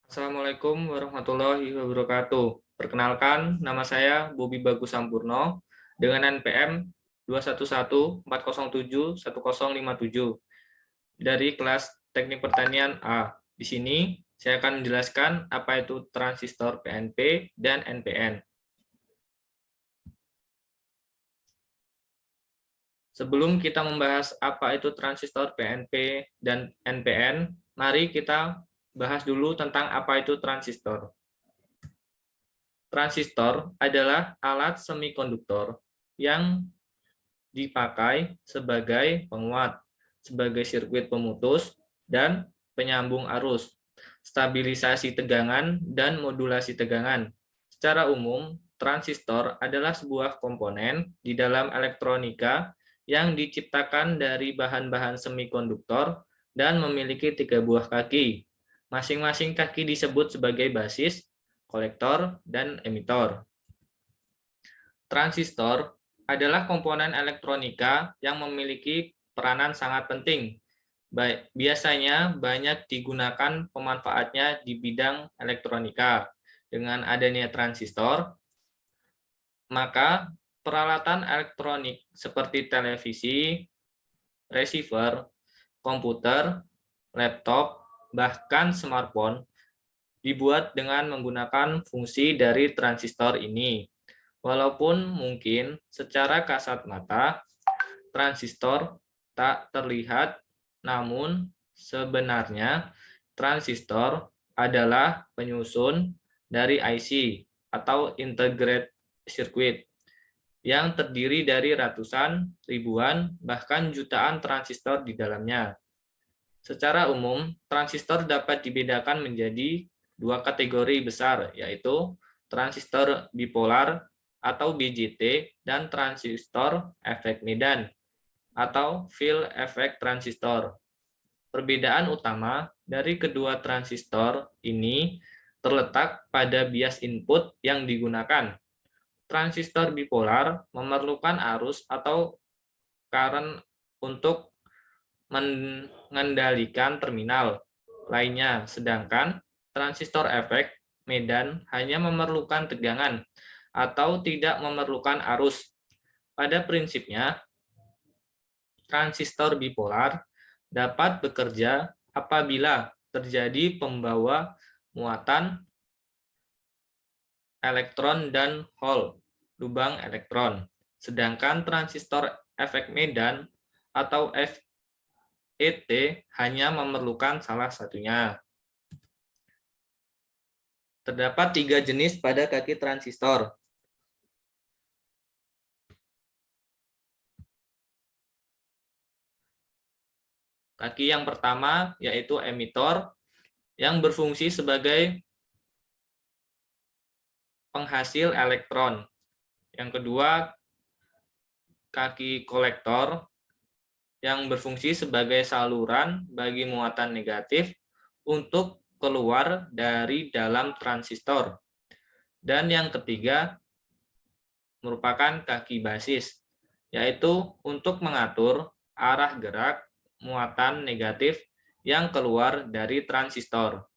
Assalamualaikum warahmatullahi wabarakatuh. Perkenalkan, nama saya Bobi Bagus Sampurno dengan NPM 21140710057 dari kelas Teknik Pertanian A. Di sini saya akan menjelaskan apa itu transistor PNP dan NPN. Sebelum kita membahas apa itu transistor PNP dan NPN, mari kita bahas dulu tentang apa itu transistor. Transistor adalah alat semikonduktor yang dipakai sebagai penguat, sebagai sirkuit pemutus, dan penyambung arus, stabilisasi tegangan, dan modulasi tegangan. Secara umum, transistor adalah sebuah komponen di dalam elektronika yang diciptakan dari bahan-bahan semikonduktor dan memiliki 3 buah kaki. Masing-masing kaki disebut sebagai basis, kolektor, dan emitor. Transistor adalah komponen elektronika yang memiliki peranan sangat penting. Biasanya banyak digunakan pemanfaatnya di bidang elektronika. Dengan adanya transistor, maka peralatan elektronik seperti televisi, receiver, komputer, laptop, bahkan smartphone dibuat dengan menggunakan fungsi dari transistor ini. Walaupun mungkin secara kasat mata transistor tak terlihat, namun sebenarnya transistor adalah penyusun dari IC atau integrated circuit yang terdiri dari ratusan, ribuan, bahkan jutaan transistor di dalamnya. Secara umum, transistor dapat dibedakan menjadi dua kategori besar, yaitu transistor bipolar atau BJT dan transistor efek Medan atau Field Effect Transistor. Perbedaan utama dari kedua transistor ini terletak pada bias input yang digunakan. Transistor bipolar memerlukan arus atau current untuk mengendalikan terminal lainnya, sedangkan transistor efek Medan hanya memerlukan tegangan atau tidak memerlukan arus. Pada prinsipnya, transistor bipolar dapat bekerja apabila terjadi pembawa muatan elektron dan hole, lubang elektron. Sedangkan transistor efek Medan atau FET hanya memerlukan salah satunya. Terdapat 3 jenis pada kaki transistor. Kaki yang pertama yaitu emitor yang berfungsi sebagai penghasil elektron. Yang kedua, kaki kolektor yang berfungsi sebagai saluran bagi muatan negatif untuk keluar dari dalam transistor. Dan yang ketiga merupakan kaki basis, yaitu untuk mengatur arah gerak muatan negatif yang keluar dari transistor.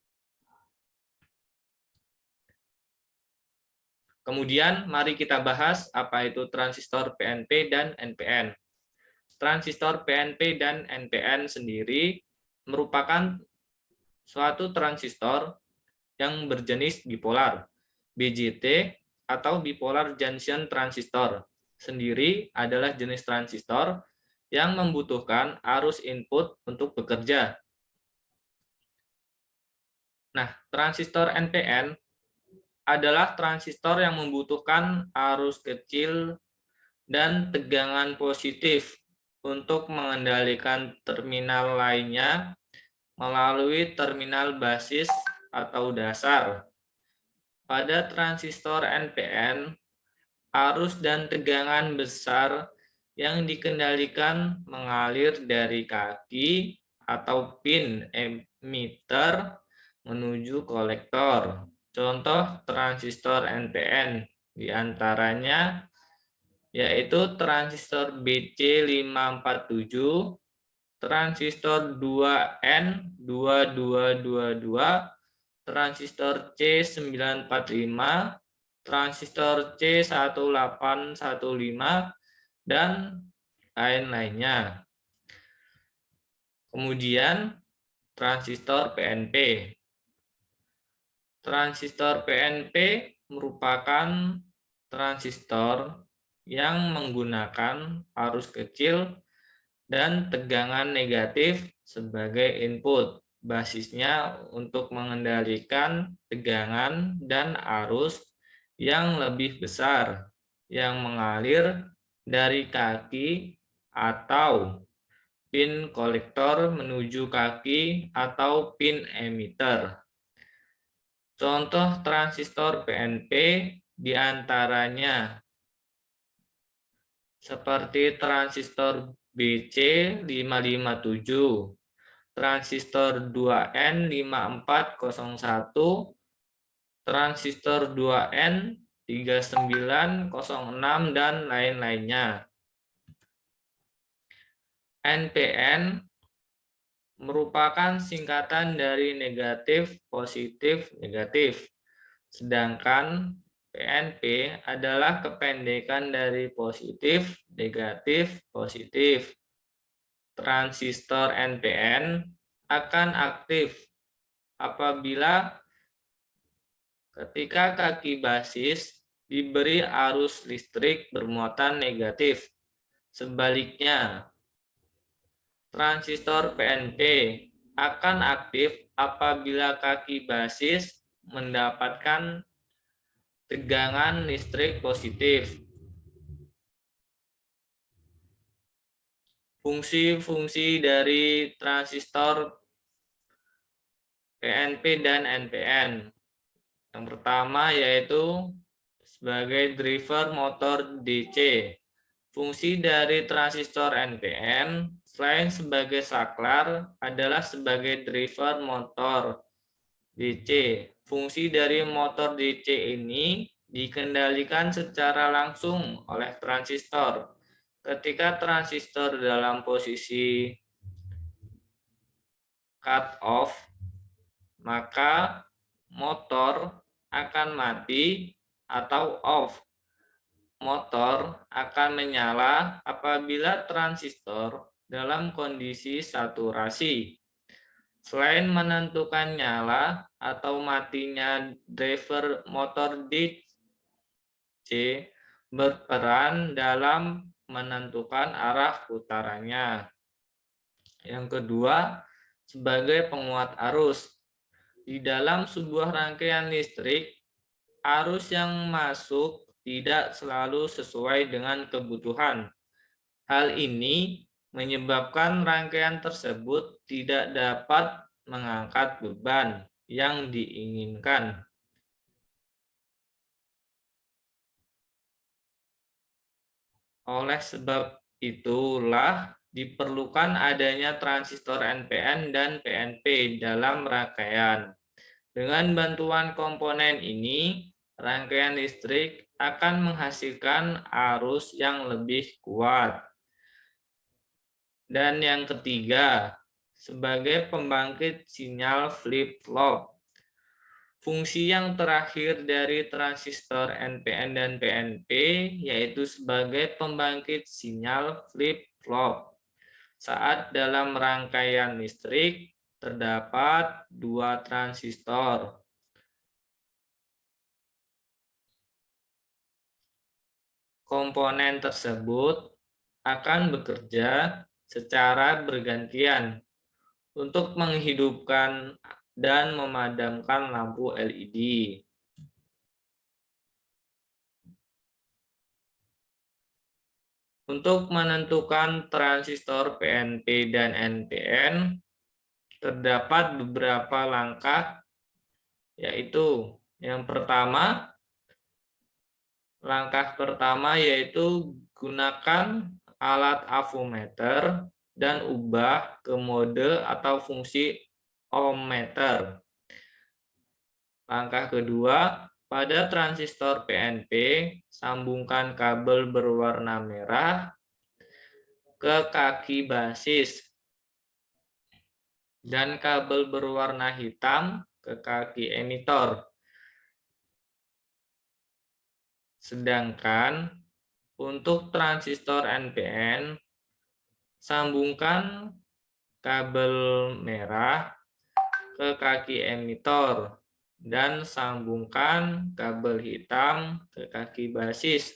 Kemudian mari kita bahas apa itu transistor PNP dan NPN. Transistor PNP dan NPN sendiri merupakan suatu transistor yang berjenis bipolar, BJT atau bipolar junction transistor. Sendiri adalah jenis transistor yang membutuhkan arus input untuk bekerja. Nah, transistor NPN adalah transistor yang membutuhkan arus kecil dan tegangan positif untuk mengendalikan terminal lainnya melalui terminal basis atau dasar. Pada transistor NPN, arus dan tegangan besar yang dikendalikan mengalir dari kaki atau pin emitter menuju kolektor. Contoh transistor NPN diantaranya yaitu transistor BC547, transistor 2N2222, transistor C945, transistor C1815, dan lain-lainnya. Kemudian transistor PNP. Transistor PNP merupakan transistor yang menggunakan arus kecil dan tegangan negatif sebagai input. Basisnya untuk mengendalikan tegangan dan arus yang lebih besar yang mengalir dari kaki atau pin kolektor menuju kaki atau pin emitter. Contoh transistor PNP diantaranya seperti transistor BC557, transistor 2N5401, transistor 2N3906, dan lain-lainnya. NPN merupakan singkatan dari negatif, positif, negatif. Sedangkan PNP adalah kependekan dari positif, negatif, positif. Transistor NPN akan aktif apabila ketika kaki basis diberi arus listrik bermuatan negatif. Sebaliknya, transistor PNP akan aktif apabila kaki basis mendapatkan tegangan listrik positif. Fungsi-fungsi dari transistor PNP dan NPN. Yang pertama yaitu sebagai driver motor DC. Fungsi dari transistor NPN selain sebagai saklar adalah sebagai driver motor DC. Fungsi dari motor DC ini dikendalikan secara langsung oleh transistor. Ketika transistor dalam posisi cut off, maka motor akan mati atau off. Motor akan menyala apabila transistor dalam kondisi saturasi. Selain menentukan nyala atau matinya driver motor DC, berperan dalam menentukan arah putarannya. Yang kedua, sebagai penguat arus. Di dalam sebuah rangkaian listrik, arus yang masuk tidak selalu sesuai dengan kebutuhan. Hal ini menyebabkan rangkaian tersebut tidak dapat mengangkat beban yang diinginkan. Oleh sebab itulah diperlukan adanya transistor NPN dan PNP dalam rangkaian. Dengan bantuan komponen ini, rangkaian listrik akan menghasilkan arus yang lebih kuat. Dan yang ketiga, sebagai pembangkit sinyal flip-flop. Fungsi yang terakhir dari transistor NPN dan PNP yaitu sebagai pembangkit sinyal flip-flop. Saat dalam rangkaian listrik terdapat dua transistor. Komponen tersebut akan bekerja secara bergantian untuk menghidupkan dan memadamkan lampu LED. Untuk menentukan transistor PNP dan NPN, terdapat beberapa langkah, yaitu yang pertama, langkah pertama yaitu gunakan alat avometer dan ubah ke mode atau fungsi ohmmeter. Langkah kedua, pada transistor PNP, sambungkan kabel berwarna merah ke kaki basis dan kabel berwarna hitam ke kaki emitor. Sedangkan untuk transistor NPN, sambungkan kabel merah ke kaki emitor dan sambungkan kabel hitam ke kaki basis.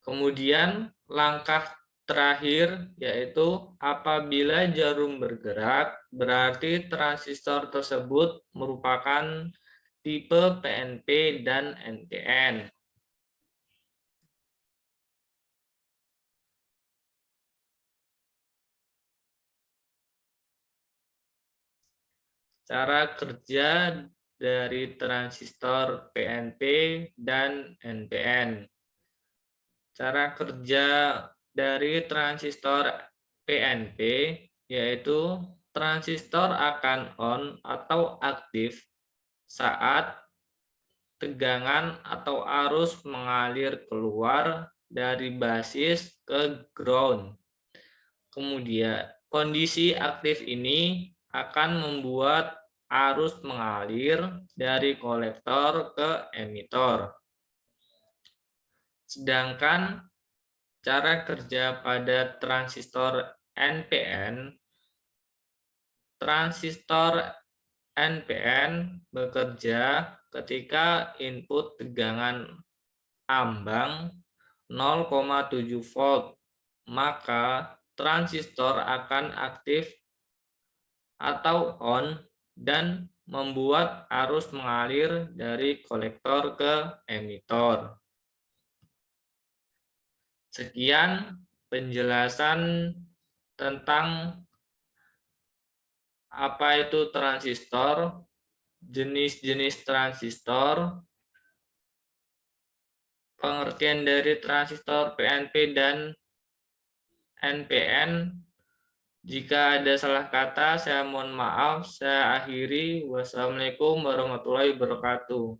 Kemudian langkah terakhir yaitu apabila jarum bergerak, berarti transistor tersebut merupakan tipe PNP dan NPN. Cara kerja dari transistor PNP dan NPN. Cara kerja dari transistor PNP yaitu transistor akan on atau aktif saat tegangan atau arus mengalir keluar dari basis ke ground. Kemudian kondisi aktif ini akan membuat arus mengalir dari kolektor ke emitor. Sedangkan cara kerja pada transistor NPN, transistor NPN bekerja ketika input tegangan ambang 0,7 volt, maka transistor akan aktif atau on dan membuat arus mengalir dari kolektor ke emitor. Sekian penjelasan tentang apa itu transistor, jenis-jenis transistor, pengertian dari transistor PNP dan NPN. Jika ada salah kata, saya mohon maaf. Saya akhiri. Wassalamualaikum warahmatullahi wabarakatuh.